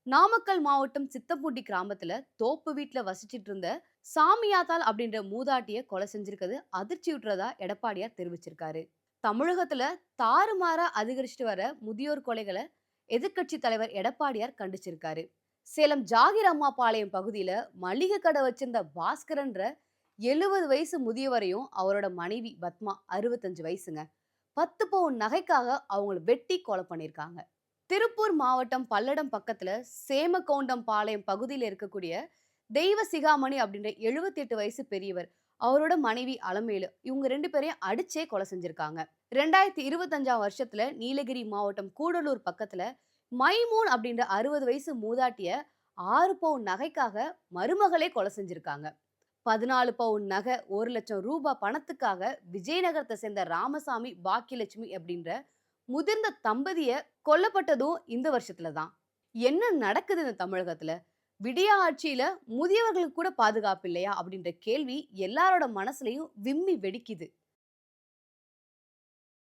நாமக்கல் மாவட்டம் சித்தப்பூண்டி கிராமத்துல தோப்பு வீட்ல வசிச்சிட்டு இருந்த சாமியாத்தாள் அப்படின்ற மூதாட்டிய கொலை செஞ்சிருக்கிறது அதிர்ச்சி விட்டுறதா எடப்பாடியார் தெரிவிச்சிருக்காரு. தமிழகத்துல தாறுமாறா அதிகரிச்சுட்டு வர முதியோர் கொலைகளை எதிர்க்கட்சி தலைவர் எடப்பாடியார் கண்டிச்சிருக்காரு. சேலம் ஜாகிர் அம்மா பாளையம் பகுதியில மளிகை கடை வச்சிருந்த பாஸ்கரன்ற 70 வயசு முதியவரையும் அவரோட மனைவி பத்மா 65 வயசுங்க 10 பவுன் நகைக்காக அவங்கள வெட்டி கொலை பண்ணியிருக்காங்க. திருப்பூர் மாவட்டம் பல்லடம் பக்கத்துல சேமகவுண்டம் பாளையம் பகுதியில் இருக்கக்கூடிய தெய்வ சிகாமணி அப்படின்ற 78 வயசு பெரியவர், அவரோட மனைவி அலமேலு, இவங்க 2 பேரையும் அடிச்சே கொலை செஞ்சிருக்காங்க. 2025ஆம் வருஷத்துல நீலகிரி மாவட்டம் கூடலூர் பக்கத்துல மைமூன் அப்படின்ற 60 வயசு மூதாட்டிய 6 பவுன் நகைக்காக மருமகளே கொலை செஞ்சிருக்காங்க. 14 பவுன் நகை 1 லட்சம் ரூபாய் பணத்துக்காக விஜயநகரத்தை சேர்ந்த ராமசாமி பாக்கியலட்சுமி அப்படின்ற முதிர்ந்த தம்பதிய கொல்லப்பட்டதும் இந்த வருஷத்துல தான். என்ன நடக்குது இந்த தமிழகத்துல? விடிய ஆட்சியில முதியவர்களுக்கு கூட பாதுகாப்பு இல்லையா? அப்படின்ற கேள்வி எல்லாரோட மனசுலயும் விம்மி வெடிக்குது.